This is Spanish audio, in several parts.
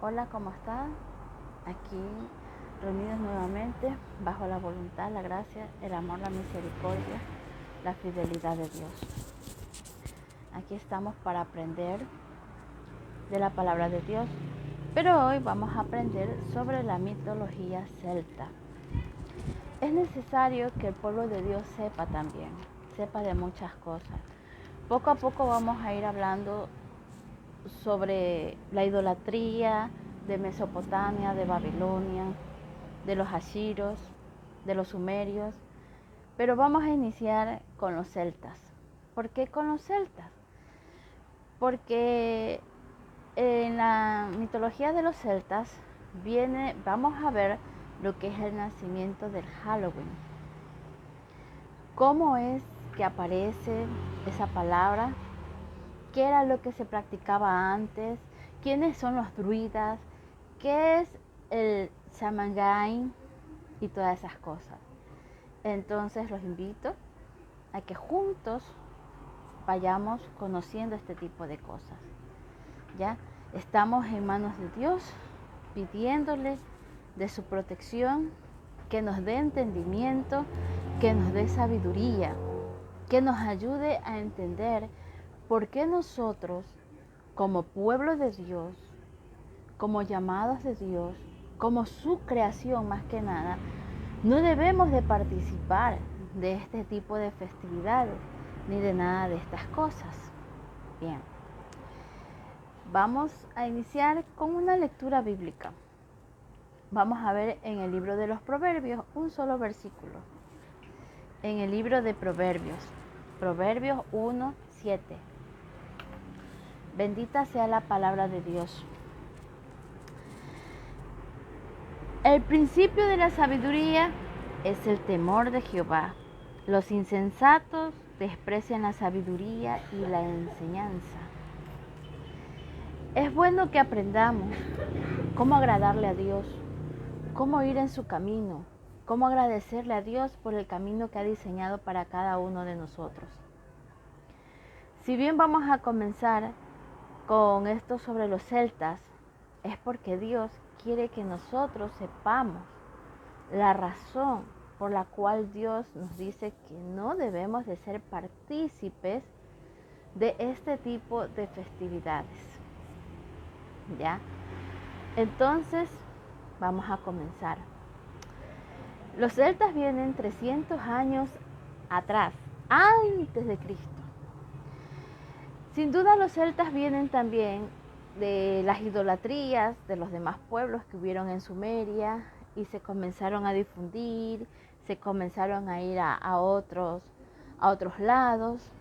Hola, ¿cómo están? Aquí reunidos nuevamente bajo la voluntad, la gracia, el amor, la misericordia, la fidelidad de Dios. Aquí estamos para aprender de la palabra de Dios, pero hoy vamos a aprender sobre la mitología celta. Es necesario que el pueblo de Dios sepa también, sepa de muchas cosas. Poco a poco vamos a ir hablando sobre la idolatría de Mesopotamia, de Babilonia, de los asiros, de los sumerios, pero vamos a iniciar con los celtas. ¿Por qué con los celtas? Porque en la mitología de los celtas vamos a ver lo que es el nacimiento del Halloween. ¿Cómo es que aparece esa palabra? ¿Qué era lo que se practicaba antes? ¿Quiénes son los druidas? ¿Qué es el Samhain? Y todas esas cosas. Entonces los invito a que juntos vayamos conociendo este tipo de cosas. ¿Ya? Estamos en manos de Dios, pidiéndole de su protección, que nos dé entendimiento, que nos dé sabiduría, que nos ayude a entender por qué nosotros, como pueblo de Dios, como llamados de Dios, como su creación más que nada, no debemos de participar de este tipo de festividades ni de nada de estas cosas. Bien, vamos a iniciar con una lectura bíblica. Vamos a ver en el libro de los Proverbios un solo versículo. En el libro de Proverbios, Proverbios 1:7. Bendita sea la palabra de Dios. El principio de la sabiduría es el temor de Jehová. Los insensatos desprecian la sabiduría y la enseñanza. Es bueno que aprendamos cómo agradarle a Dios, cómo ir en su camino, cómo agradecerle a Dios por el camino que ha diseñado para cada uno de nosotros. Si bien vamos a comenzar con esto sobre los celtas, es porque Dios quiere que nosotros sepamos la razón por la cual Dios nos dice que no debemos de ser partícipes de este tipo de festividades. ¿Ya? Entonces, vamos a comenzar. Los celtas vienen 300 años atrás, antes de Cristo. Sin duda los celtas vienen también de las idolatrías de los demás pueblos que hubieron en Sumeria y se comenzaron a difundir, se comenzaron a ir a otros lados,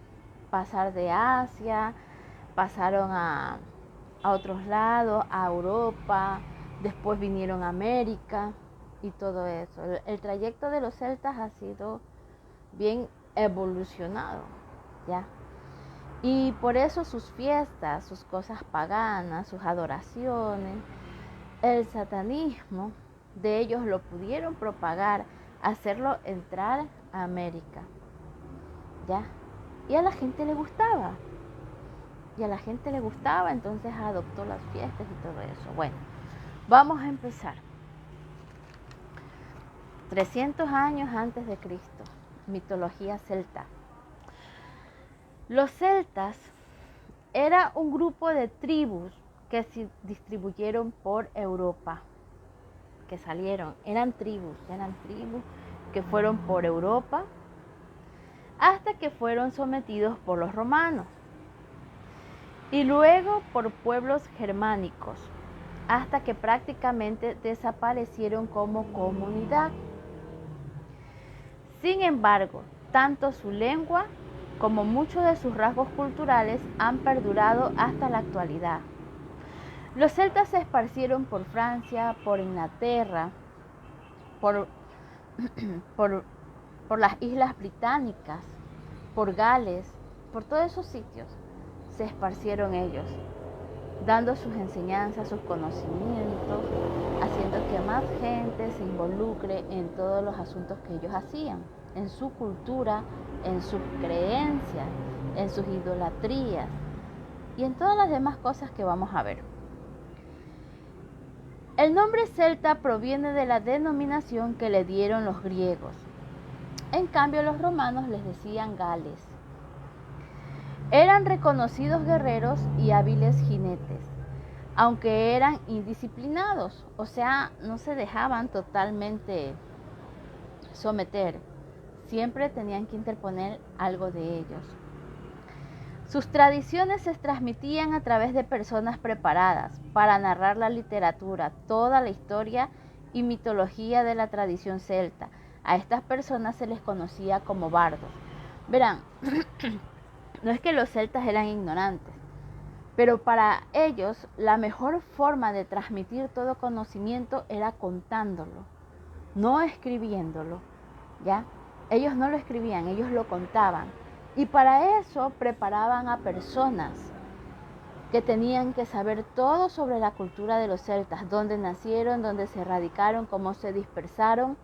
pasar de Asia, pasaron a otros lados, a Europa, después vinieron a América y todo eso. El trayecto de los celtas ha sido bien evolucionado, ¿ya? Y por eso sus fiestas, sus cosas paganas, sus adoraciones, el satanismo de ellos lo pudieron propagar, hacerlo entrar a América, ¿ya? Y a la gente le gustaba. Y a la gente le gustaba, entonces adoptó las fiestas y todo eso. Bueno, vamos a empezar. 300 años antes de Cristo, mitología celta. Los celtas era un grupo de tribus que se distribuyeron por Europa, que salieron, eran tribus que fueron por Europa hasta que fueron sometidos por los romanos y luego por pueblos germánicos hasta que prácticamente desaparecieron como comunidad. Sin embargo, tanto su lengua como muchos de sus rasgos culturales han perdurado hasta la actualidad. Los celtas se esparcieron por Francia, por Inglaterra, por las islas británicas, por Gales, por todos esos sitios se esparcieron ellos, dando sus enseñanzas, sus conocimientos, haciendo que más gente se involucre en todos los asuntos que ellos hacían, en su cultura, en sus creencias, en sus idolatrías y en todas las demás cosas que vamos a ver. El nombre celta proviene de la denominación que le dieron los griegos. En cambio, los romanos les decían gales. Eran reconocidos guerreros y hábiles jinetes, aunque eran indisciplinados, o sea, no se dejaban totalmente someter. Siempre tenían que interponer algo de ellos. Sus tradiciones se transmitían a través de personas preparadas para narrar la literatura, toda la historia y mitología de la tradición celta. A estas personas se les conocía como bardos. Verán, no es que los celtas eran ignorantes, pero para ellos la mejor forma de transmitir todo conocimiento era contándolo, no escribiéndolo, ¿ya? Ellos no lo escribían, ellos lo contaban. Y para eso preparaban a personas que tenían que saber todo sobre la cultura de los celtas, dónde nacieron, dónde se radicaron, cómo se dispersaron,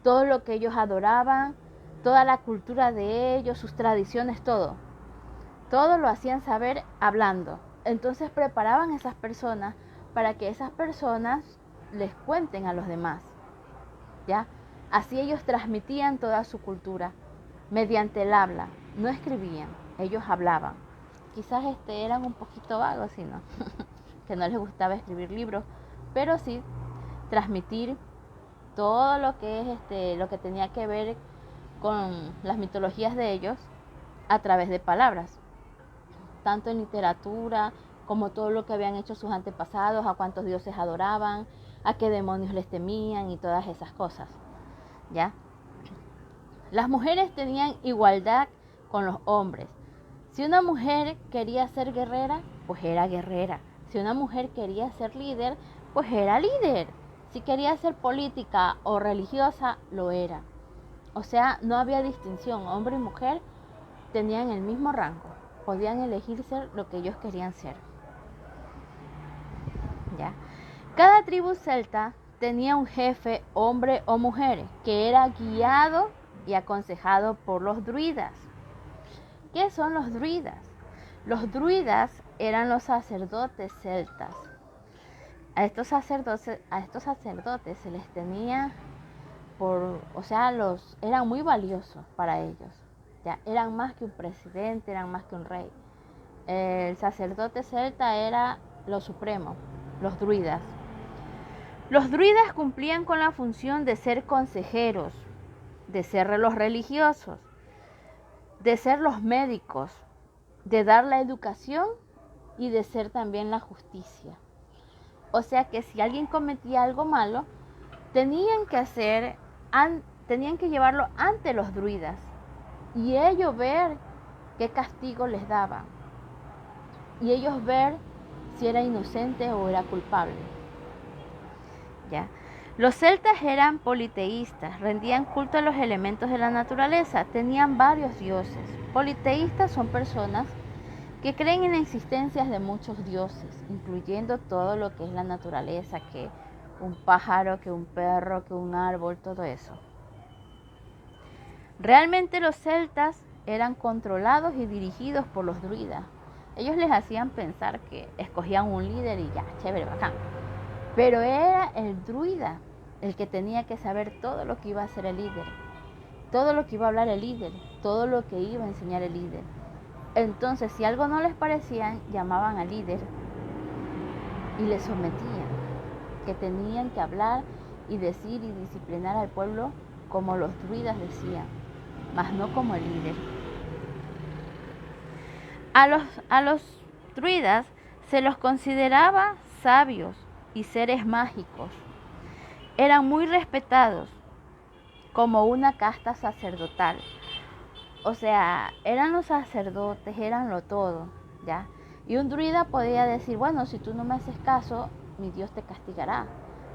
todo lo que ellos adoraban, toda la cultura de ellos, sus tradiciones, todo. Todo lo hacían saber hablando. Entonces preparaban a esas personas para que esas personas les cuenten a los demás, ¿ya? Así ellos transmitían toda su cultura mediante el habla. No escribían, ellos hablaban. Quizás eran un poquito vagos, ¿sí, no? Que no les gustaba escribir libros, pero sí transmitir todo lo que es lo que tenía que ver con las mitologías de ellos a través de palabras, tanto en literatura como todo lo que habían hecho sus antepasados, a cuántos dioses adoraban, a qué demonios les temían y todas esas cosas, ¿ya? Las mujeres tenían igualdad con los hombres. Si una mujer quería ser guerrera, pues era guerrera. Si una mujer quería ser líder, pues era líder. Si quería ser política o religiosa, lo era. O sea, no había distinción. Hombre y mujer tenían el mismo rango. Podían elegir ser lo que ellos querían ser. ¿Ya? Cada tribu celta tenía un jefe, hombre o mujer, que era guiado y aconsejado por los druidas. ¿Qué son los druidas? Los druidas eran los sacerdotes celtas. A estos sacerdotes se les tenía eran muy valiosos para ellos. Ya, eran más que un presidente, eran más que un rey. El sacerdote celta era lo supremo, los druidas. Los druidas cumplían con la función de ser consejeros, de ser los religiosos, de ser los médicos, de dar la educación y de ser también la justicia. O sea que si alguien cometía algo malo, tenían que llevarlo ante los druidas y ellos ver qué castigo les daban y ellos ver si era inocente o era culpable. ¿Ya? Los celtas eran politeístas, rendían culto a los elementos de la naturaleza, tenían varios dioses. Politeístas son personas que creen en la existencia de muchos dioses, incluyendo todo lo que es la naturaleza, que un pájaro, que un perro, que un árbol, todo eso. Realmente los celtas eran controlados y dirigidos por los druidas. Ellos les hacían pensar que escogían un líder y ya, chévere, bacán. Pero era el druida el que tenía que saber todo lo que iba a hacer el líder, todo lo que iba a hablar el líder, todo lo que iba a enseñar el líder. Entonces, si algo no les parecía, llamaban al líder y le sometían, que tenían que hablar y decir y disciplinar al pueblo como los druidas decían, mas no como el líder. A los druidas se los consideraba sabios y seres mágicos. Eran muy respetados como una casta sacerdotal. O sea, eran los sacerdotes, eran lo todo, ¿ya? Y un druida podía decir, bueno, si tú no me haces caso, mi Dios te castigará.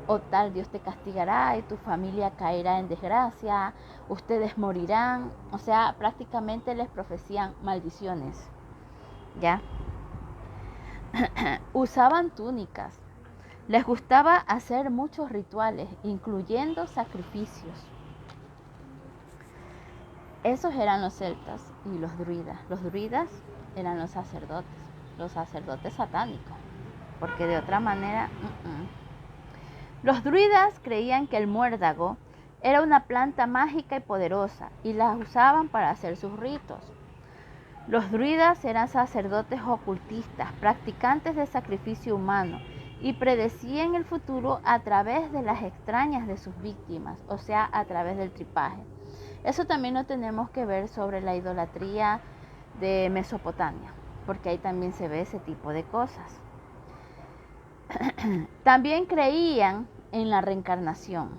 O tal Dios te castigará y tu familia caerá en desgracia, ustedes morirán. O sea, prácticamente les profecían maldiciones, ¿ya? Usaban túnicas. Les gustaba hacer muchos rituales, incluyendo sacrificios. Esos eran los celtas y los druidas. Los druidas eran los sacerdotes satánicos, porque de otra manera... Los druidas creían que el muérdago era una planta mágica y poderosa y la usaban para hacer sus ritos. Los druidas eran sacerdotes ocultistas, practicantes de sacrificio humano y predecían el futuro a través de las extrañas de sus víctimas, o sea, a través del tripaje. Eso también lo tenemos que ver sobre la idolatría de Mesopotamia, porque ahí también se ve ese tipo de cosas. También creían en la reencarnación.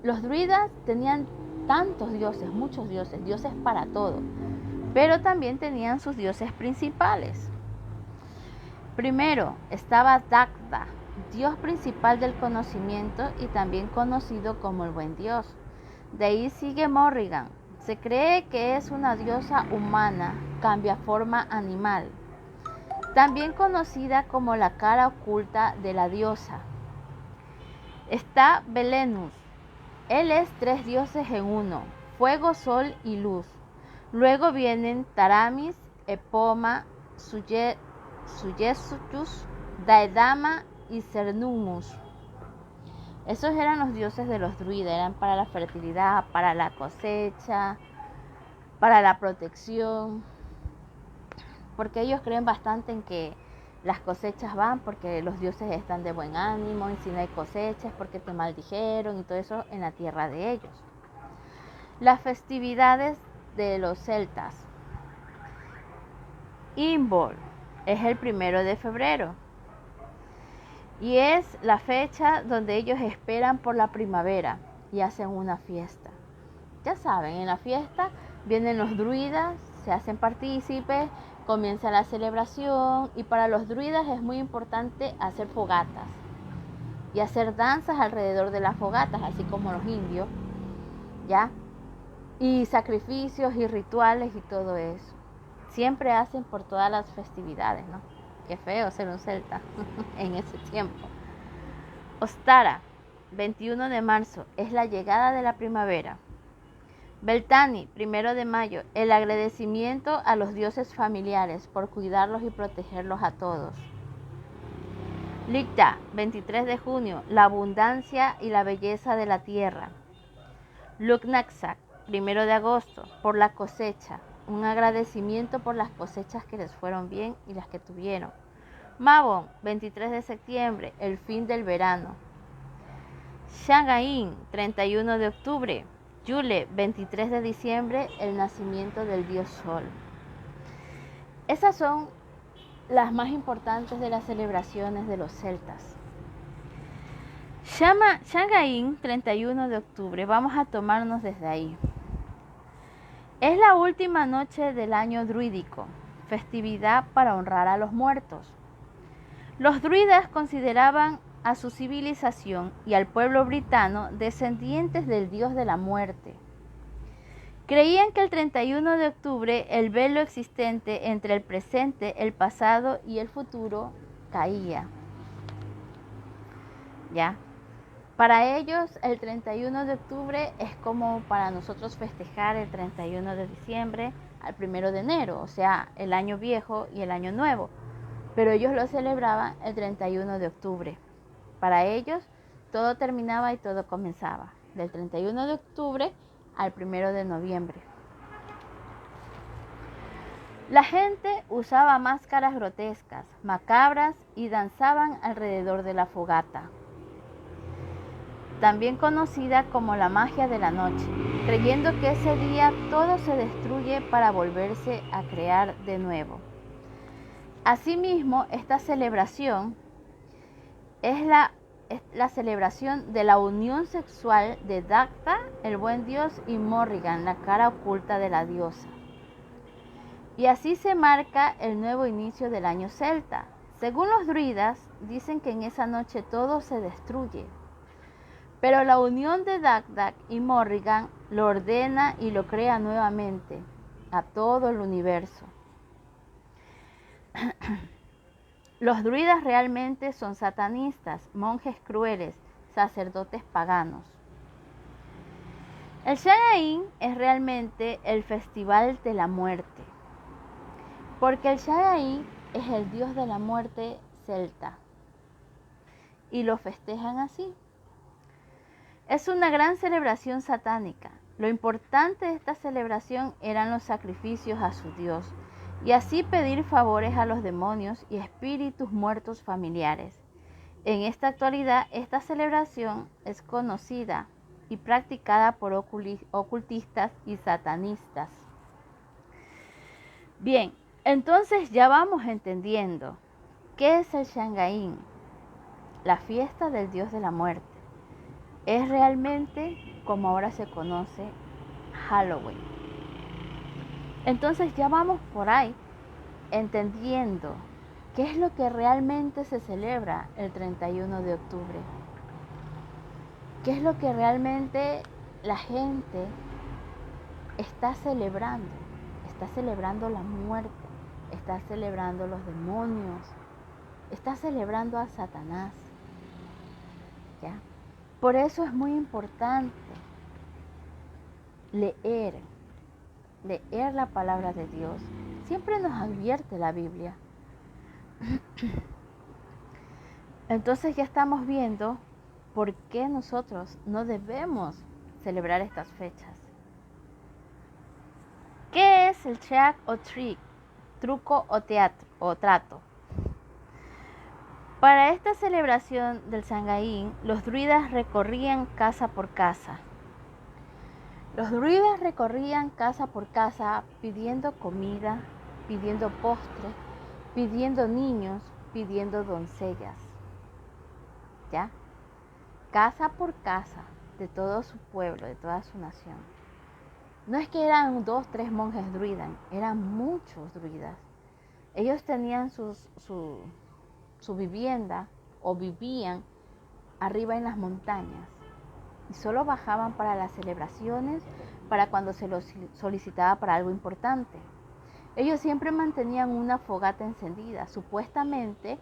Los druidas tenían tantos dioses, muchos dioses, dioses para todo, pero también tenían sus dioses principales. Primero estaba Dagda, dios principal del conocimiento y también conocido como el buen dios. De ahí sigue Morrigan. Se cree que es una diosa humana, cambia forma animal, también conocida como la cara oculta de la diosa. Está Belenus. Él es 3 dioses en uno, fuego, sol y luz. Luego vienen Taramis, Epoma, Suyesuyus, Daedama y Cernunnos. Esos eran los dioses de los druidas, eran para la fertilidad, para la cosecha, para la protección, porque ellos creen bastante en que las cosechas van porque los dioses están de buen ánimo, y si no hay cosechas porque te maldijeron y todo eso en la tierra de ellos. Las festividades de los celtas. Imbolc es el 1 de febrero y es la fecha donde ellos esperan por la primavera y hacen una fiesta. Ya saben, en la fiesta vienen los druidas, se hacen partícipes, comienza la celebración y para los druidas es muy importante hacer fogatas y hacer danzas alrededor de las fogatas, así como los indios, ¿ya? Y sacrificios y rituales y todo eso. Siempre hacen por todas las festividades, ¿no? Qué feo ser un celta en ese tiempo. Ostara, 21 de marzo, es la llegada de la primavera. Beltane, 1 de mayo, el agradecimiento a los dioses familiares por cuidarlos y protegerlos a todos. Licta, 23 de junio, la abundancia y la belleza de la tierra. Lugnaksak, 1 de agosto, por la cosecha, un agradecimiento por las cosechas que les fueron bien y las que tuvieron. Mabon, 23 de septiembre, el fin del verano. Shangain, 31 de octubre. Yule, 23 de diciembre, el nacimiento del dios Sol. Esas son las más importantes de las celebraciones de los celtas. Shangain, 31 de octubre, vamos a tomarnos desde ahí. Es la última noche del año druídico, festividad para honrar a los muertos. Los druidas consideraban a su civilización y al pueblo britano descendientes del dios de la muerte. Creían que el 31 de octubre el velo existente entre el presente, el pasado y el futuro caía. ¿Ya? Para ellos el 31 de octubre es como para nosotros festejar el 31 de diciembre al 1 de enero, o sea, el año viejo y el año nuevo. Pero ellos lo celebraban el 31 de octubre. Para ellos todo terminaba y todo comenzaba, del 31 de octubre al 1 de noviembre. La gente usaba máscaras grotescas, macabras y danzaban alrededor de la fogata, también conocida como la magia de la noche, creyendo que ese día todo se destruye para volverse a crear de nuevo. Asimismo, esta celebración es la celebración de la unión sexual de Dagda, el buen dios, y Morrigan, la cara oculta de la diosa. Y así se marca el nuevo inicio del año celta. Según los druidas, dicen que en esa noche todo se destruye. Pero la unión de Dagda y Morrigan lo ordena y lo crea nuevamente a todo el universo. Los druidas realmente son satanistas, monjes crueles, sacerdotes paganos. El Shangain es realmente el festival de la muerte, porque el Shangain es el dios de la muerte celta. y lo festejan así. Es una gran celebración satánica. Lo importante de esta celebración eran los sacrificios a su Dios y así pedir favores a los demonios y espíritus muertos familiares. En esta actualidad, esta celebración es conocida y practicada por ocultistas y satanistas. Bien, entonces ya vamos entendiendo qué es el Shangaín, la fiesta del dios de la muerte. Es realmente como ahora se conoce Halloween. Entonces ya vamos por ahí entendiendo qué es lo que realmente se celebra el 31 de octubre. ¿Qué es lo que realmente la gente está celebrando? Está celebrando la muerte, está celebrando los demonios, está celebrando a Satanás. ¿Ya? Por eso es muy importante leer la palabra de Dios. Siempre nos advierte la Biblia. Entonces ya estamos viendo por qué nosotros no debemos celebrar estas fechas. ¿Qué es el trick o treat? Truco o teatro o trato. Para esta celebración del Shangaín, los druidas recorrían casa por casa. Los druidas recorrían casa por casa pidiendo comida, pidiendo postres, pidiendo niños, pidiendo doncellas. ¿Ya? Casa por casa de todo su pueblo, de toda su nación. No es que eran 2, 3 monjes druidas, eran muchos druidas. Ellos tenían su vivienda o vivían arriba en las montañas y solo bajaban para las celebraciones, para cuando se los solicitaba para algo importante. Ellos siempre mantenían una fogata encendida, supuestamente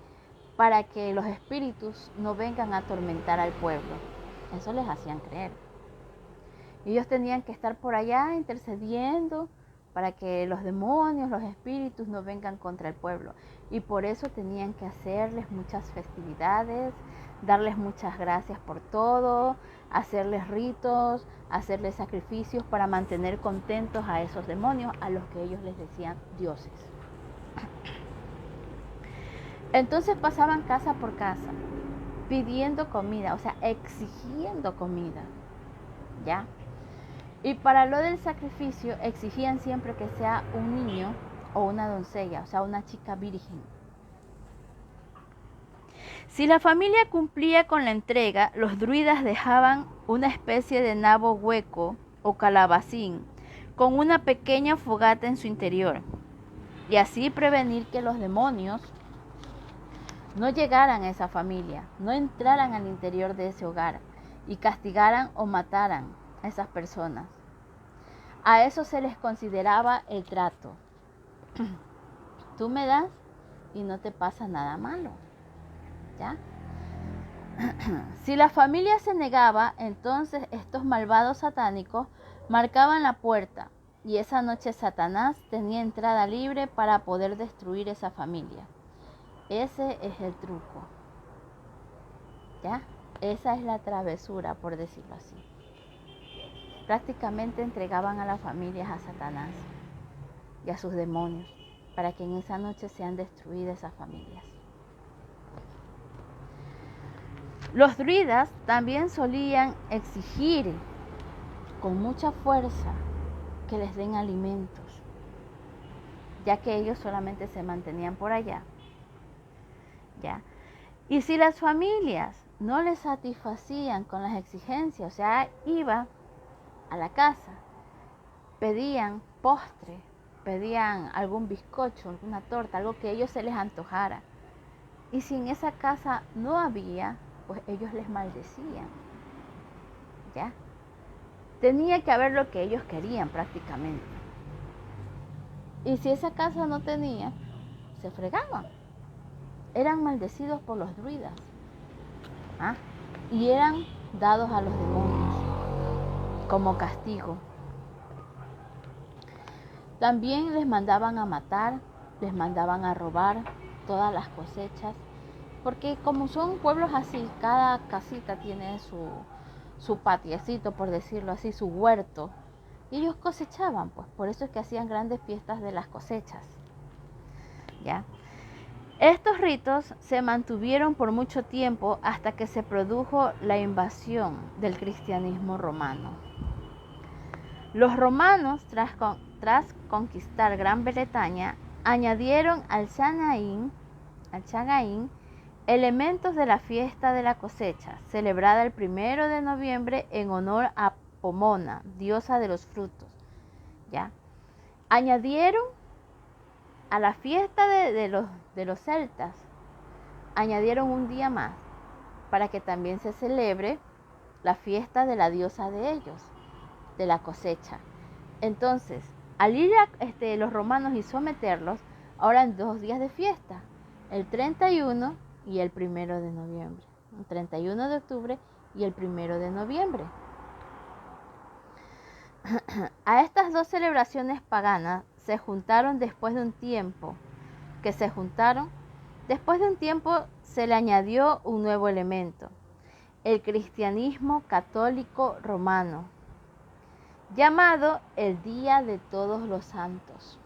para que los espíritus no vengan a atormentar al pueblo. Eso les hacían creer. Ellos tenían que estar por allá intercediendo para que los demonios, los espíritus no vengan contra el pueblo. Y por eso tenían que hacerles muchas festividades, darles muchas gracias por todo, hacerles ritos, hacerles sacrificios para mantener contentos a esos demonios, a los que ellos les decían dioses. Entonces pasaban casa por casa, pidiendo comida, o sea, exigiendo comida, ¿ya? Y para lo del sacrificio exigían siempre que sea un niño o una doncella, o sea, una chica virgen. Si la familia cumplía con la entrega, los druidas dejaban una especie de nabo hueco o calabacín con una pequeña fogata en su interior, y así prevenir que los demonios no llegaran a esa familia, no entraran al interior de ese hogar y castigaran o mataran a esas personas. A eso se les consideraba el trato. Tú me das y no te pasa nada malo, ¿ya? Si la familia se negaba, entonces estos malvados satánicos marcaban la puerta y esa noche Satanás tenía entrada libre para poder destruir esa familia. Ese es el truco, ¿ya? Esa es la travesura, por decirlo así. Prácticamente entregaban a las familias a Satanás y a sus demonios para que en esa noche sean destruidas esas familias. Los druidas también solían exigir con mucha fuerza que les den alimentos, ya que ellos solamente se mantenían por allá, ¿ya? Y si las familias no les satisfacían con las exigencias, o sea, iba a la casa, pedían postre, pedían algún bizcocho, alguna torta, algo que a ellos se les antojara. Y si en esa casa no había, pues ellos les maldecían, ¿ya? Tenía que haber lo que ellos querían prácticamente. Y si esa casa no tenía, se fregaban. Eran maldecidos por los druidas, ¿ah? Y eran dados a los demonios como castigo. También les mandaban a matar, les mandaban a robar todas las cosechas porque como son pueblos así, cada casita tiene su patiecito, por decirlo así, su huerto. Y ellos cosechaban, pues por eso es que hacían grandes fiestas de las cosechas. ¿Ya? Estos ritos se mantuvieron por mucho tiempo hasta que se produjo la invasión del cristianismo romano. Los romanos, tras conquistar Gran Bretaña, añadieron al Shagain elementos de la fiesta de la cosecha, celebrada el 1 de noviembre en honor a Pomona, diosa de los frutos. ¿Ya? Añadieron a la fiesta de los celtas, añadieron un día más para que también se celebre la fiesta de la diosa de ellos, de la cosecha. Entonces, al ir los romanos y someterlos, ahora en 2 días de fiesta, el 31 y el 1 de noviembre. El 31 de octubre y el 1 de noviembre. A estas 2 celebraciones paganas después de un tiempo se le añadió un nuevo elemento, el cristianismo católico romano, llamado el Día de Todos los Santos.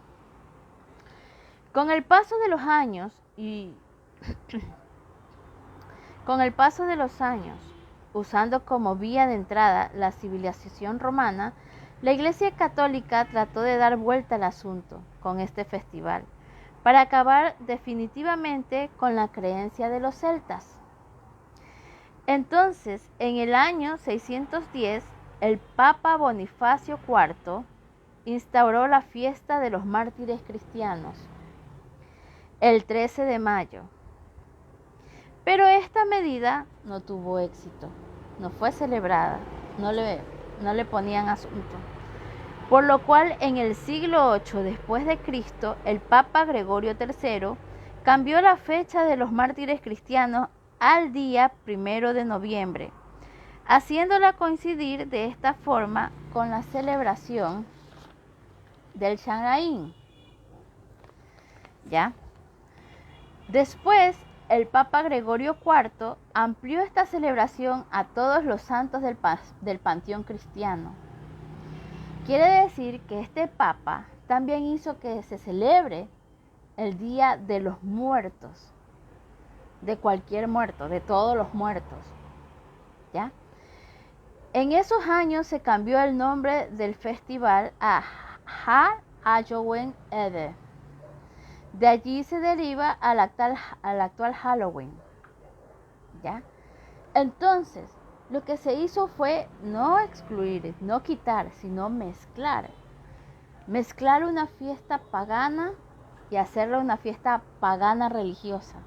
Con el paso de los años, usando como vía de entrada la civilización romana, la Iglesia Católica trató de dar vuelta al asunto con este festival, para acabar definitivamente con la creencia de los celtas. Entonces, en el año 610, el Papa Bonifacio IV instauró la fiesta de los mártires cristianos, el 13 de mayo. Pero esta medida no tuvo éxito, no fue celebrada, no le ponían asunto. Por lo cual, en el siglo VIII después de Cristo, el Papa Gregorio III cambió la fecha de los mártires cristianos al día 1 de noviembre, haciéndola coincidir de esta forma con la celebración del Shagain. ¿Ya? Después, el Papa Gregorio IV amplió esta celebración a todos los santos del panteón cristiano. Quiere decir que este Papa también hizo que se celebre el Día de los Muertos, de cualquier muerto, de todos los muertos. ¿Ya? En esos años se cambió el nombre del festival a Ha-Halloween Ede. De allí se deriva al actual Halloween. ¿Ya? Entonces, lo que se hizo fue no excluir, no quitar, sino mezclar. Mezclar una fiesta pagana y hacerla una fiesta pagana religiosa.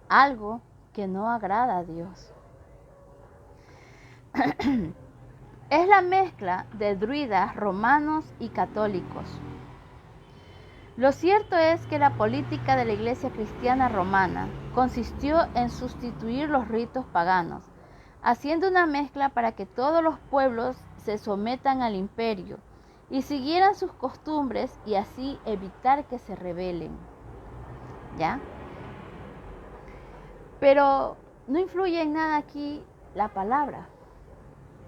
Algo que no agrada a Dios. Es la mezcla de druidas romanos y católicos. Lo cierto es que la política de la Iglesia cristiana romana consistió en sustituir los ritos paganos, haciendo una mezcla para que todos los pueblos se sometan al imperio y siguieran sus costumbres y así evitar que se rebelen. ¿Ya? Pero no influye en nada aquí la palabra.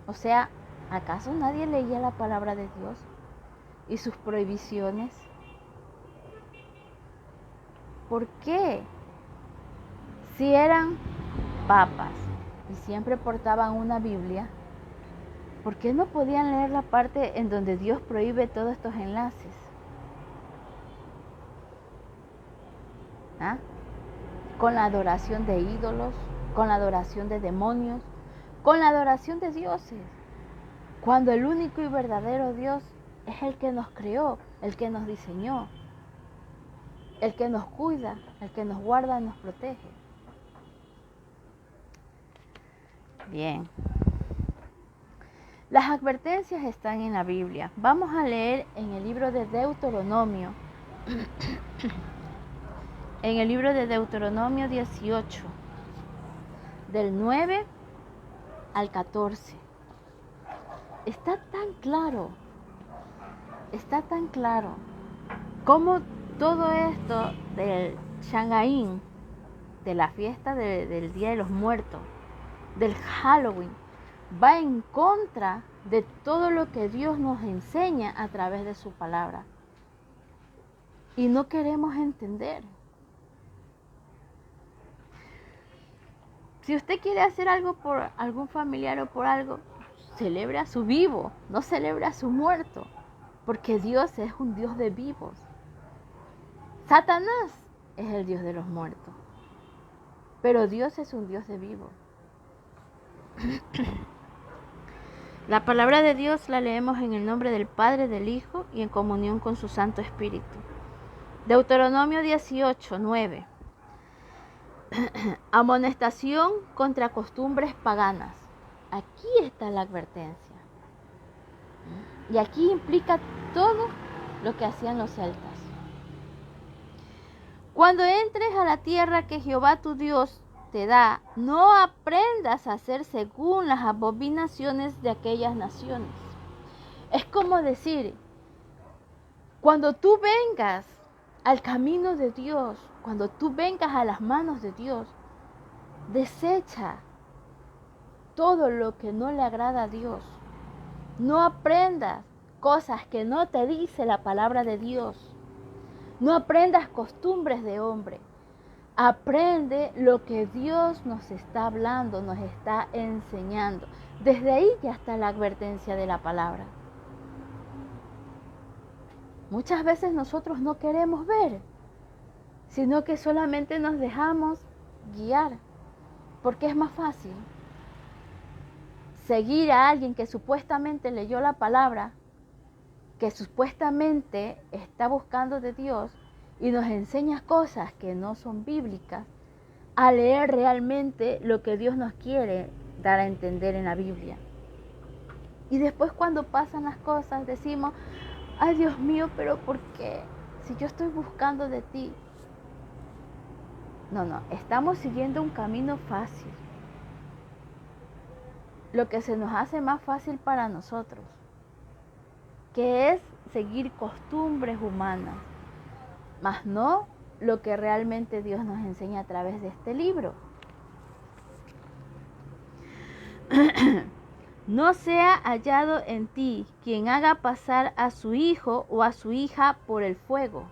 O sea, ¿acaso nadie leía la palabra de Dios y sus prohibiciones? ¿Por qué? Si eran papas y siempre portaban una Biblia, ¿por qué no podían leer la parte en donde Dios prohíbe todos estos enlaces? ¿Ah? Con la adoración de ídolos, con la adoración de demonios, con la adoración de dioses, cuando el único y verdadero Dios es el que nos creó, el que nos diseñó, el que nos cuida, el que nos guarda y nos protege. Bien. Las advertencias están en la Biblia. Vamos a leer en el libro de Deuteronomio. En el libro de Deuteronomio 18, del 9 al 14. Está tan claro cómo todo esto del Shagain de la fiesta del Día de los Muertos, del Halloween, va en contra de todo lo que Dios nos enseña a través de su palabra. Y no queremos entender. Si usted quiere hacer algo por algún familiar o por algo, celebre a su vivo, no celebre a su muerto, porque Dios es un Dios de vivos. Satanás es el Dios de los muertos, pero Dios es un Dios de vivos. La palabra de Dios la leemos en el nombre del Padre, del Hijo y en comunión con su Santo Espíritu. Deuteronomio 18, 9. Amonestación contra costumbres paganas. Aquí está la advertencia. Y aquí implica todo lo que hacían los celtas. Cuando entres a la tierra que Jehová tu Dios te da, no aprendas a hacer según las abominaciones de aquellas naciones. Es como decir, cuando tú vengas al camino de Dios, cuando tú vengas a las manos de Dios, desecha todo lo que no le agrada a Dios. No aprendas cosas que no te dice la palabra de Dios. No aprendas costumbres de hombre. Aprende lo que Dios nos está hablando, nos está enseñando. Desde ahí ya está la advertencia de la palabra. Muchas veces nosotros no queremos ver, sino que solamente nos dejamos guiar, porque es más fácil seguir a alguien que supuestamente leyó la palabra, que supuestamente está buscando de Dios y nos enseña cosas que no son bíblicas, a leer realmente lo que Dios nos quiere dar a entender en la Biblia. Y después cuando pasan las cosas decimos, ay Dios mío, pero ¿por qué? Si yo estoy buscando de ti. No, estamos siguiendo un camino fácil. Lo que se nos hace más fácil para nosotros, que es seguir costumbres humanas, mas no lo que realmente Dios nos enseña a través de este libro. No sea hallado en ti quien haga pasar a su hijo o a su hija por el fuego,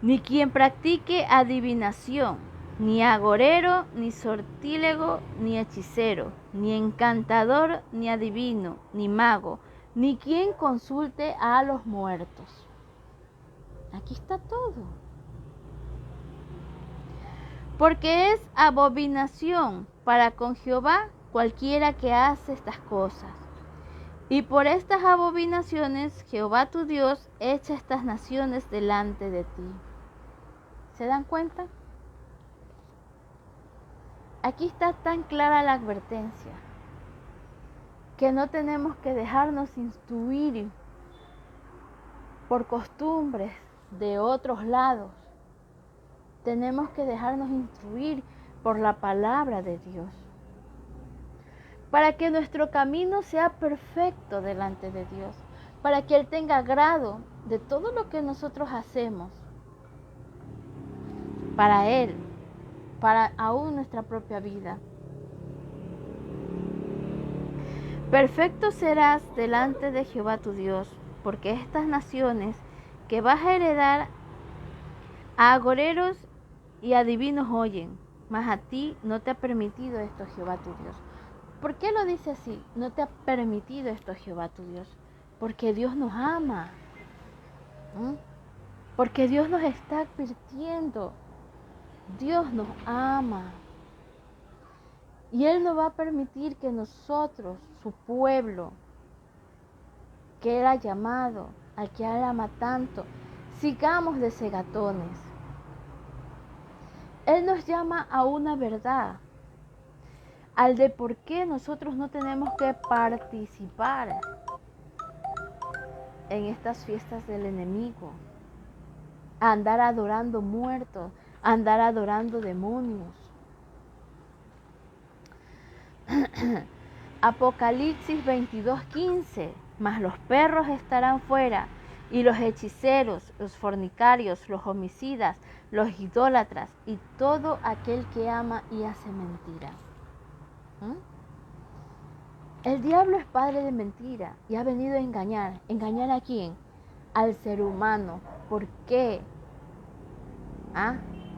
ni quien practique adivinación, ni agorero, ni sortílego, ni hechicero, ni encantador, ni adivino, ni mago, ni quien consulte a los muertos. Aquí está todo. Porque es abominación para con Jehová cualquiera que hace estas cosas. Y por estas abominaciones Jehová tu Dios echa estas naciones delante de ti. ¿Se dan cuenta? Aquí está tan clara la advertencia, que no tenemos que dejarnos instruir por costumbres de otros lados. Tenemos que dejarnos instruir por la palabra de Dios, para que nuestro camino sea perfecto delante de Dios, para que Él tenga agrado de todo lo que nosotros hacemos, para Él, para aún nuestra propia vida. Perfecto serás delante de Jehová tu Dios, porque estas naciones que vas a heredar a agoreros y adivinos oyen, mas a ti no te ha permitido esto Jehová tu Dios. ¿Por qué lo dice así? No te ha permitido esto Jehová tu Dios. Porque Dios nos ama. Porque Dios nos está advirtiendo. Dios nos ama. Y Él no va a permitir que nosotros, su pueblo, que Él ha llamado, al que Él ama tanto, sigamos de cegatones. Él nos llama a una verdad, al de por qué nosotros no tenemos que participar en estas fiestas del enemigo, a andar adorando muertos, a andar adorando demonios. Apocalipsis 22:15, mas los perros estarán fuera y los hechiceros, los fornicarios, los homicidas, los idólatras y todo aquel que ama y hace mentira. ¿Mm? El diablo es padre de mentira y ha venido a engañar. ¿Engañar a quién? Al ser humano. ¿Por qué?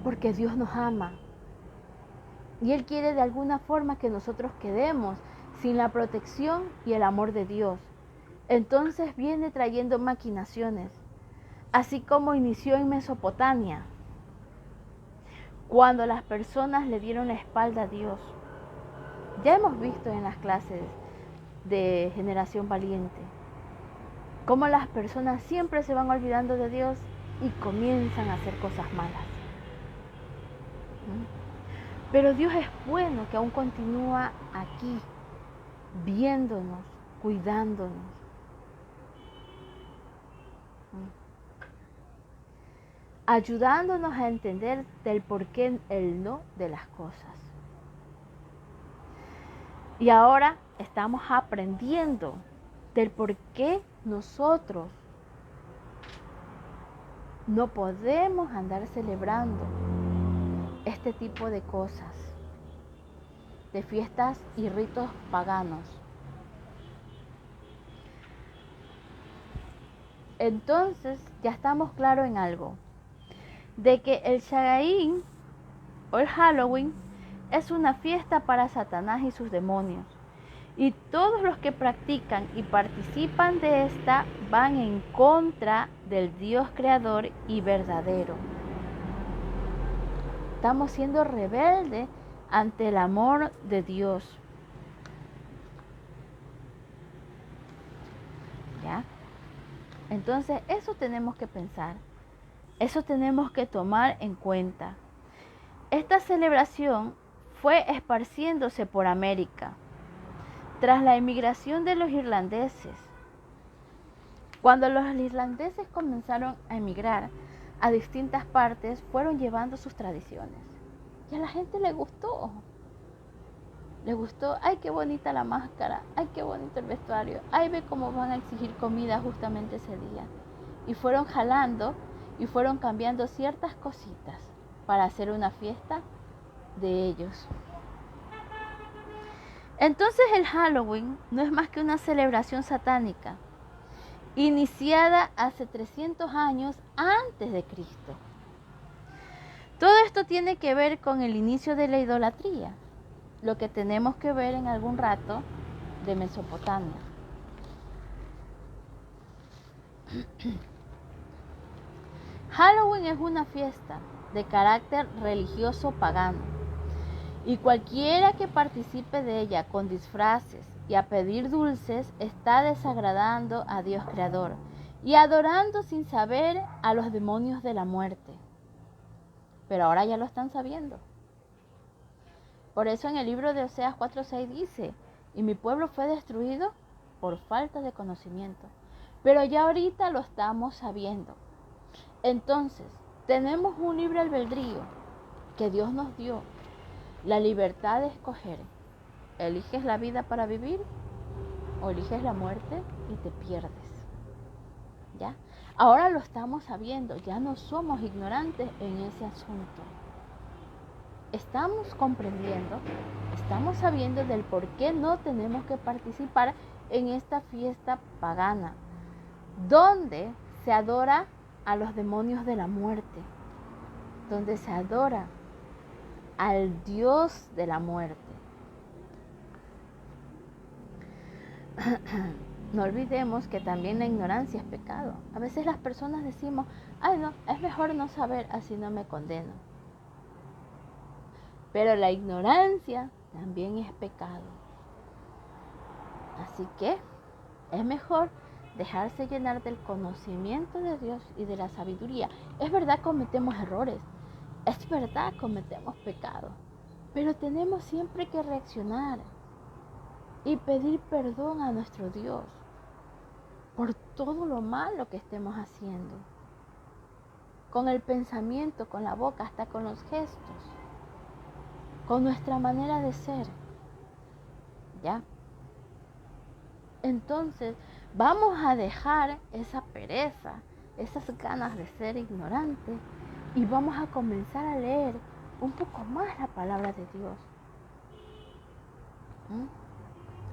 Porque Dios nos ama. Y Él quiere de alguna forma que nosotros quedemos sin la protección y el amor de Dios. Entonces viene trayendo maquinaciones, así como inició en Mesopotamia, cuando las personas le dieron la espalda a Dios. Ya hemos visto en las clases de Generación Valiente cómo las personas siempre se van olvidando de Dios y comienzan a hacer cosas malas. Pero Dios es bueno, que aún continúa aquí, viéndonos, cuidándonos. Ayudándonos a entender del porqué el no de las cosas. Y ahora estamos aprendiendo del por qué nosotros no podemos andar celebrando este tipo de cosas, de fiestas y ritos paganos. Entonces ya estamos claros en algo, de que el Shagaín o el Halloween es una fiesta para Satanás y sus demonios. Y todos los que practican y participan de esta van en contra del Dios creador y verdadero. Estamos siendo rebeldes ante el amor de Dios. ¿Ya? Entonces eso tenemos que pensar. Eso tenemos que tomar en cuenta. Esta celebración fue esparciéndose por América tras la emigración de los irlandeses. Cuando los irlandeses comenzaron a emigrar a distintas partes, fueron llevando sus tradiciones. Y a la gente le gustó. Le gustó, ay, qué bonita la máscara, ay, qué bonito el vestuario, ay, ve cómo van a exigir comida justamente ese día. Y fueron jalando y fueron cambiando ciertas cositas para hacer una fiesta de ellos. Entonces el Halloween no es más que una celebración satánica, iniciada hace 300 años antes de Cristo. Todo esto tiene que ver con el inicio de la idolatría, lo que tenemos que ver en algún rato de Mesopotamia. Halloween es una fiesta de carácter religioso pagano, y cualquiera que participe de ella con disfraces y a pedir dulces está desagradando a Dios creador y adorando sin saber a los demonios de la muerte. Pero ahora ya lo están sabiendo. Por eso en el libro de Oseas 4:6 dice, y mi pueblo fue destruido por falta de conocimiento. Pero ya ahorita lo estamos sabiendo. Entonces, tenemos un libre albedrío que Dios nos dio, la libertad de escoger. ¿Eliges la vida para vivir o eliges la muerte y te pierdes? ¿Ya? Ahora lo estamos sabiendo, ya no somos ignorantes en ese asunto. Estamos comprendiendo, estamos sabiendo del por qué no tenemos que participar en esta fiesta pagana, donde se adora a los demonios de la muerte, donde se adora al Dios de la muerte. No olvidemos que también la ignorancia es pecado. A veces las personas decimos, ay no, es mejor no saber, así no me condeno. Pero la ignorancia también es pecado. Así que es mejor dejarse llenar del conocimiento de Dios y de la sabiduría. Es verdad, cometemos errores. Es verdad, cometemos pecado. Pero tenemos siempre que reaccionar y pedir perdón a nuestro Dios por todo lo malo que estemos haciendo. Con el pensamiento, con la boca, hasta con los gestos, con nuestra manera de ser. ¿Ya? Entonces, vamos a dejar esa pereza esas ganas de ser ignorante y vamos a comenzar a leer un poco más la palabra de Dios.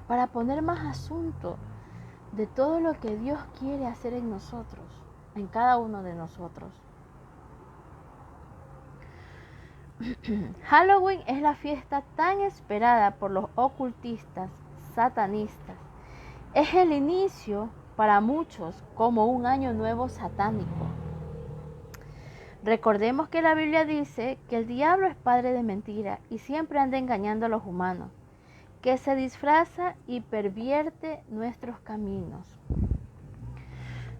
Para poner más asunto de todo lo que Dios quiere hacer en nosotros, en cada uno de nosotros. Halloween es la fiesta tan esperada por los ocultistas, satanistas. Es el inicio para muchos como un año nuevo satánico. Recordemos que la Biblia dice que el diablo es padre de mentira y siempre anda engañando a los humanos, que se disfraza y pervierte nuestros caminos.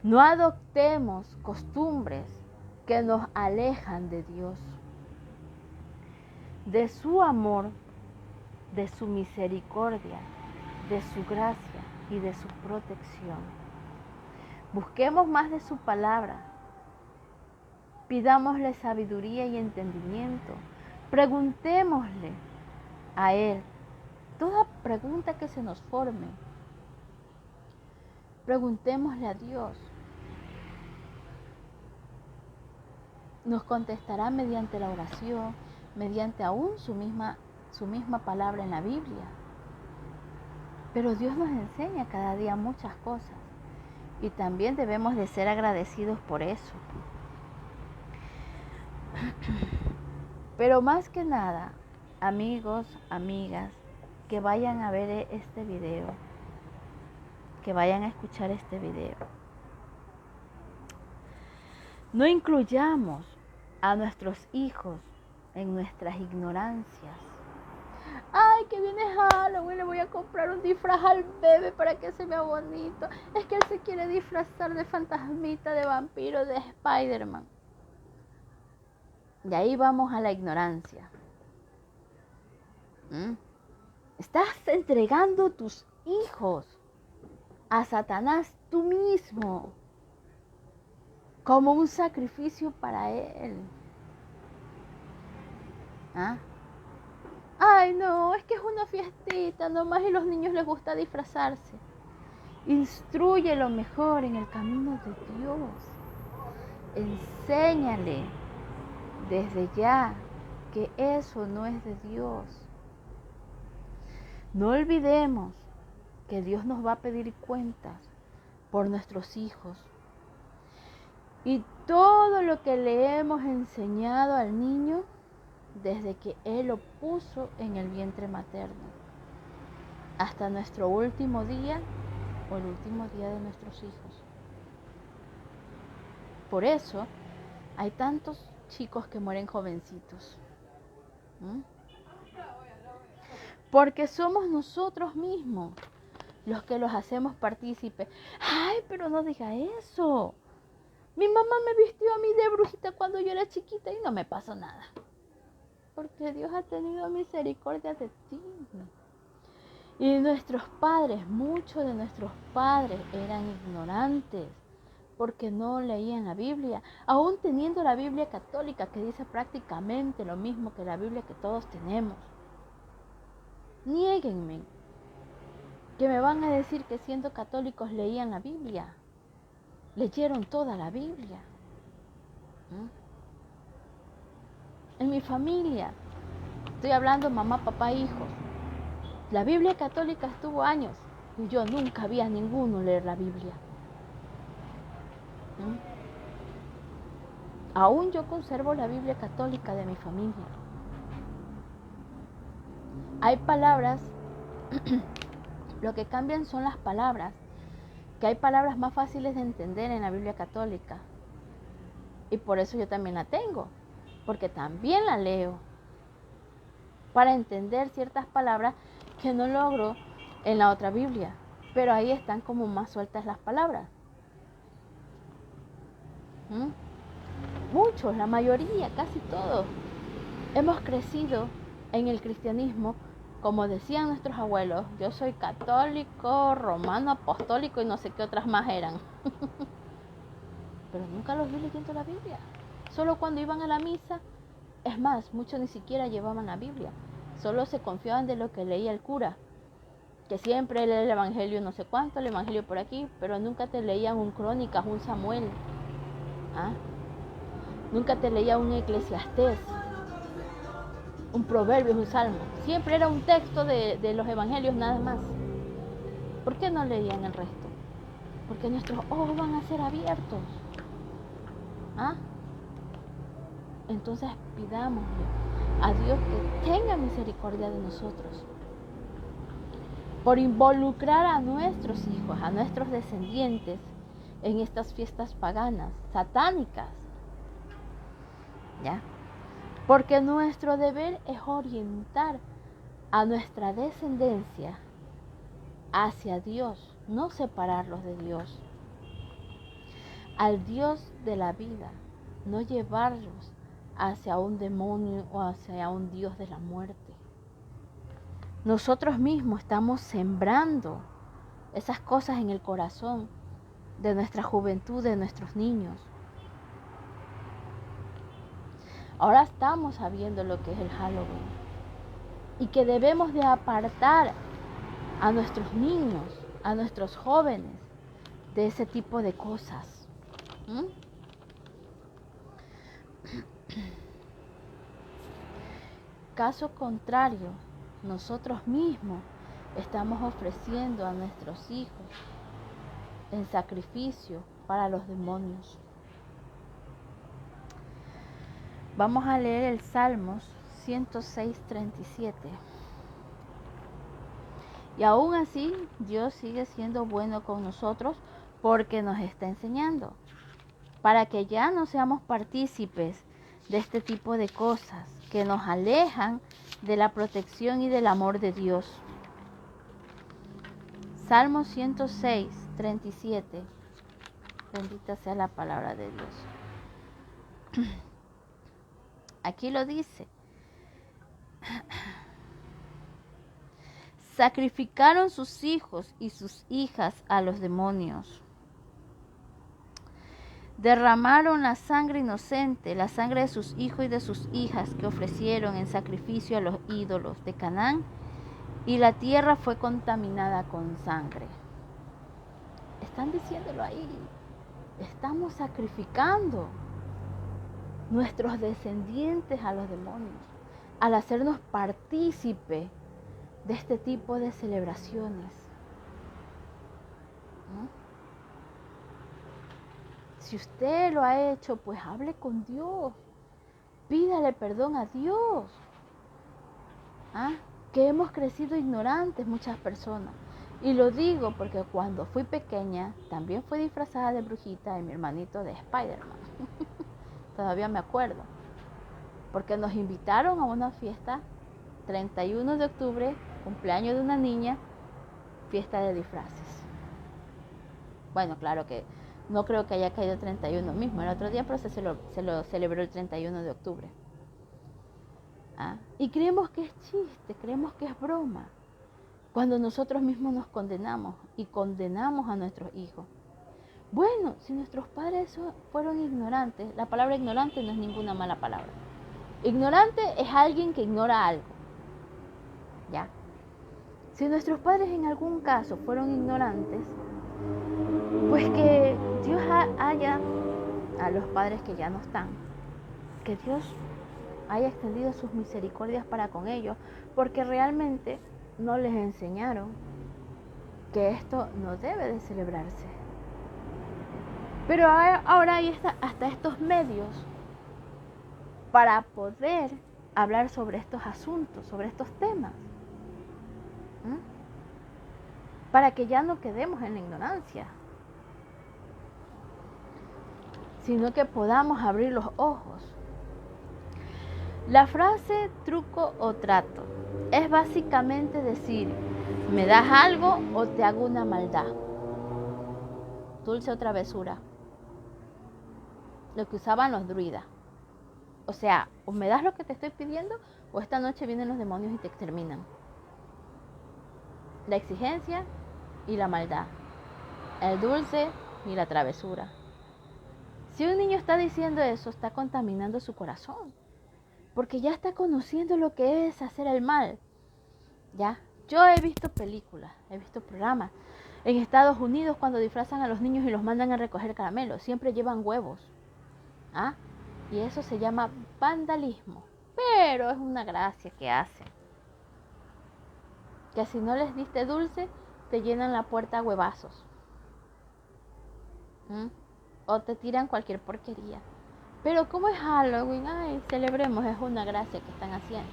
No adoptemos costumbres que nos alejan de Dios, de su amor, de su misericordia, de su gracia y de su protección. Busquemos más de su palabra. Pidámosle sabiduría y entendimiento. Preguntémosle a Él toda pregunta que se nos forme. Preguntémosle a Dios. Nos contestará mediante la oración, mediante aún su misma palabra en la Biblia. Pero Dios nos enseña cada día muchas cosas y también debemos de ser agradecidos por eso. Pero más que nada, amigos, amigas, que vayan a ver este video, que vayan a escuchar este video. No incluyamos a nuestros hijos en nuestras ignorancias. Ay, que viene Halloween, le voy a comprar un disfraz al bebé para que se vea bonito. Es que él se quiere disfrazar de fantasmita, de vampiro, de Spider-Man. Y ahí vamos a la ignorancia. Estás entregando tus hijos a Satanás tú mismo como un sacrificio para él. Ay, no, es que es una fiestita nomás y a los niños les gusta disfrazarse. Instrúyelo mejor en el camino de Dios. Enséñale desde ya que eso no es de Dios. No olvidemos que Dios nos va a pedir cuentas por nuestros hijos. Y todo lo que le hemos enseñado al niño desde que Él lo puso en el vientre materno, hasta nuestro último día o el último día de nuestros hijos. Por eso hay tantos chicos que mueren jovencitos. Porque somos nosotros mismos los que los hacemos partícipes. Ay, pero no diga eso. Mi mamá me vistió a mí de brujita cuando yo era chiquita y no me pasó nada. Porque Dios ha tenido misericordia de ti. Y nuestros padres, muchos de nuestros padres eran ignorantes porque no leían la Biblia, aún teniendo la Biblia católica que dice prácticamente lo mismo que la Biblia que todos tenemos. Niéguenme que me van a decir que siendo católicos leían la Biblia, leyeron toda la Biblia. En mi familia, estoy hablando mamá, papá, hijos, la Biblia católica estuvo años y yo nunca vi a ninguno leer la Biblia. Aún yo conservo la Biblia católica de mi familia. Hay palabras, lo que cambian son las palabras, que hay palabras más fáciles de entender en la Biblia católica. Y por eso yo también la tengo, porque también la leo, para entender ciertas palabras que no logro en la otra Biblia, pero ahí están como más sueltas las palabras. Muchos, la mayoría, casi todos, hemos crecido en el cristianismo, como decían nuestros abuelos, yo soy católico, romano, apostólico y no sé qué otras más eran. Pero nunca los vi leyendo la Biblia. Solo cuando iban a la misa, es más, muchos ni siquiera llevaban la Biblia. Solo se confiaban de lo que leía el cura, que siempre lee el evangelio no sé cuánto, el evangelio por aquí, pero nunca te leían un Crónicas, un Samuel. ¿Ah? Nunca te leía un Eclesiastés, un proverbio, un salmo. Siempre era un texto de los evangelios nada más. ¿Por qué no leían el resto? Porque nuestros ojos van a ser abiertos. ¿Ah? Entonces pidámosle a Dios que tenga misericordia de nosotros por involucrar a nuestros hijos, a nuestros descendientes en estas fiestas paganas, satánicas. ¿Ya? Porque nuestro deber es orientar a nuestra descendencia hacia Dios, no separarlos de Dios. Al Dios de la vida, no llevarlos hacia un demonio o hacia un Dios de la muerte. Nosotros mismos estamos sembrando esas cosas en el corazón de nuestra juventud, de nuestros niños. Ahora estamos sabiendo lo que es el Halloween y que debemos de apartar a nuestros niños, a nuestros jóvenes de ese tipo de cosas. Caso contrario, nosotros mismos estamos ofreciendo a nuestros hijos en sacrificio para los demonios. Vamos a leer el Salmos 106:37. Y aún así, Dios sigue siendo bueno con nosotros porque nos está enseñando, para que ya no seamos partícipes de este tipo de cosas que nos alejan de la protección y del amor de Dios. Salmo 106:37. Bendita sea la palabra de Dios. Aquí lo dice. Sacrificaron sus hijos y sus hijas a los demonios. Derramaron la sangre inocente, la sangre de sus hijos y de sus hijas que ofrecieron en sacrificio a los ídolos de Canaán, y la tierra fue contaminada con sangre. Están diciéndolo ahí. Estamos sacrificando nuestros descendientes a los demonios al hacernos partícipe de este tipo de celebraciones. ¿No? Si usted lo ha hecho, pues hable con Dios. Pídale perdón a Dios. ¿Ah? Que hemos crecido ignorantes muchas personas. Y lo digo porque cuando fui pequeña, también fui disfrazada de brujita y mi hermanito de Spider-Man. Todavía me acuerdo. Porque nos invitaron a una fiesta, 31 de octubre, cumpleaños de una niña, fiesta de disfraces. Bueno, claro que no creo que haya caído 31 mismo el otro día, pero se lo celebró el 31 de octubre. ¿Ah? Y creemos que es chiste, creemos que es broma, cuando nosotros mismos nos condenamos y condenamos a nuestros hijos. Bueno, si nuestros padres fueron ignorantes, la palabra ignorante no es ninguna mala palabra. Ignorante es alguien que ignora algo. ¿Ya? Si nuestros padres en algún caso fueron ignorantes, pues que Dios haya, a los padres que ya no están, que Dios haya extendido sus misericordias para con ellos, porque realmente no les enseñaron que esto no debe de celebrarse. Pero ahora hay hasta estos medios para poder hablar sobre estos asuntos, sobre estos temas. Para que ya no quedemos en la ignorancia, sino que podamos abrir los ojos. La frase truco o trato es básicamente decir, me das algo o te hago una maldad. Dulce o travesura. Lo que usaban los druidas. O sea, o me das lo que te estoy pidiendo o esta noche vienen los demonios y te exterminan. La exigencia y la maldad. El dulce y la travesura. Si un niño está diciendo eso, está contaminando su corazón. Porque ya está conociendo lo que es hacer el mal. ¿Ya? Yo he visto películas, he visto programas. En Estados Unidos, cuando disfrazan a los niños y los mandan a recoger caramelos, siempre llevan huevos. ¿Ah? Y eso se llama vandalismo. Pero es una gracia que hacen. Que si no les diste dulce, te llenan la puerta a huevazos. O te tiran cualquier porquería. Pero como es Halloween, ay, celebremos, es una gracia que están haciendo.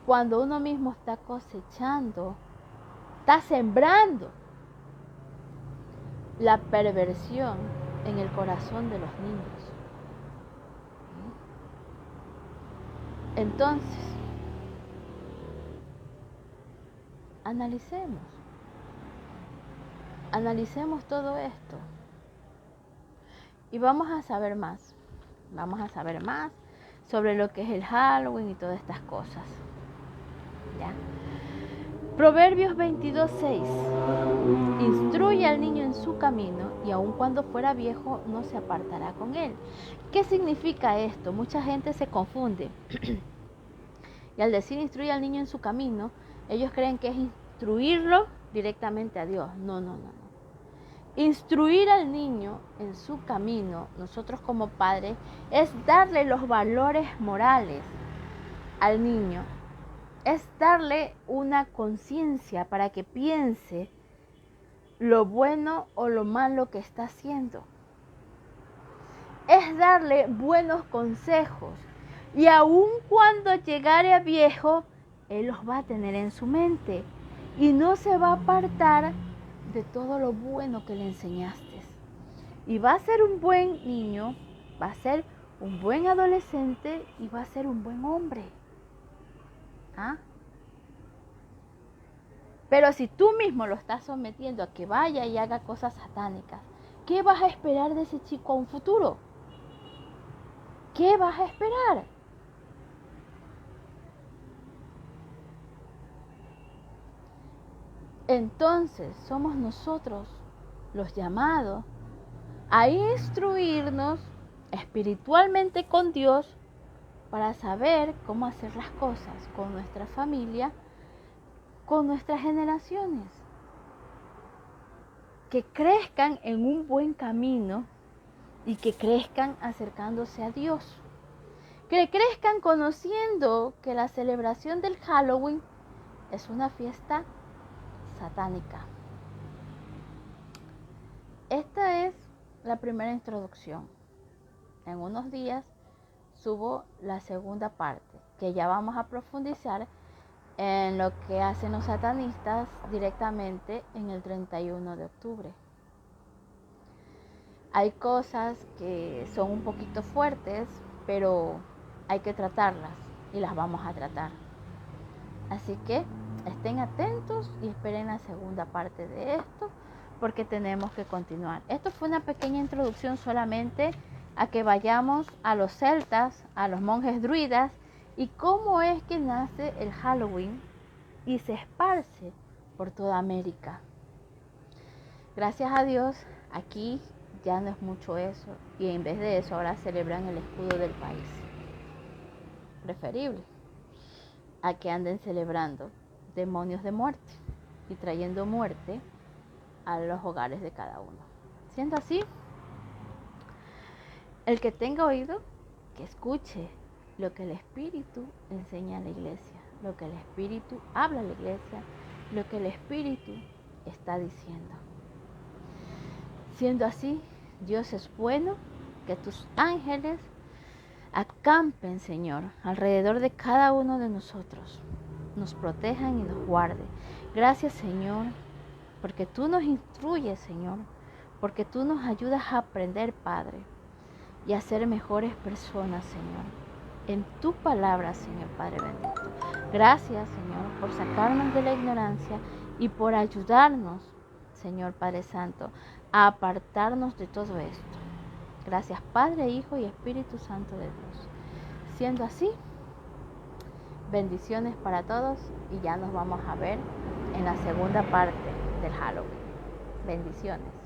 Cuando uno mismo está cosechando, está sembrando la perversión en el corazón de los niños. Entonces, analicemos todo esto y vamos a saber más sobre lo que es el Halloween y todas estas cosas. ¿Ya? Proverbios 22:6. Instruye al niño en su camino y aun cuando fuera viejo no se apartará con él. ¿Qué significa esto? Mucha gente se confunde. Y al decir instruye al niño en su camino, ellos creen que es instruirlo directamente a Dios. No. Instruir al niño en su camino, nosotros como padres, es darle los valores morales al niño. Es darle una conciencia para que piense lo bueno o lo malo que está haciendo. Es darle buenos consejos. Y aun cuando llegare a viejo, él los va a tener en su mente. Y no se va a apartar de todo lo bueno que le enseñaste. Y va a ser un buen niño, va a ser un buen adolescente y va a ser un buen hombre. ¿Ah? Pero si tú mismo lo estás sometiendo a que vaya y haga cosas satánicas, ¿qué vas a esperar de ese chico a un futuro? ¿Qué vas a esperar? Entonces somos nosotros los llamados a instruirnos espiritualmente con Dios para saber cómo hacer las cosas con nuestra familia, con nuestras generaciones. Que crezcan en un buen camino y que crezcan acercándose a Dios. Que crezcan conociendo que la celebración del Halloween es una fiesta satánica. Esta es la primera introducción. En unos días subo la segunda parte, que ya vamos a profundizar en lo que hacen los satanistas directamente en el 31 de octubre. Hay cosas que son un poquito fuertes, pero hay que tratarlas y las vamos a tratar. Así que estén atentos y esperen la segunda parte de esto, porque tenemos que continuar. Esto fue una pequeña introducción solamente a que vayamos a los celtas, a los monjes druidas y cómo es que nace el Halloween y se esparce por toda América. Gracias a Dios, aquí ya no es mucho eso y en vez de eso ahora celebran el escudo del país. Preferible a que anden celebrando demonios de muerte y trayendo muerte a los hogares de cada uno. Siendo así, el que tenga oído, que escuche lo que el Espíritu enseña a la iglesia, lo que el Espíritu habla a la iglesia, lo que el Espíritu está diciendo. Siendo así, Dios es bueno, que tus ángeles acampen, Señor, alrededor de cada uno de nosotros, nos protejan y nos guarden. Gracias, Señor, porque tú nos instruyes, Señor, porque tú nos ayudas a aprender, Padre, y a ser mejores personas, Señor, en tu palabra, Señor Padre bendito. Gracias, Señor, por sacarnos de la ignorancia y por ayudarnos, Señor Padre Santo, a apartarnos de todo esto. Gracias, Padre, Hijo y Espíritu Santo de Dios. Siendo así, bendiciones para todos y ya nos vamos a ver en la segunda parte del Halloween. Bendiciones.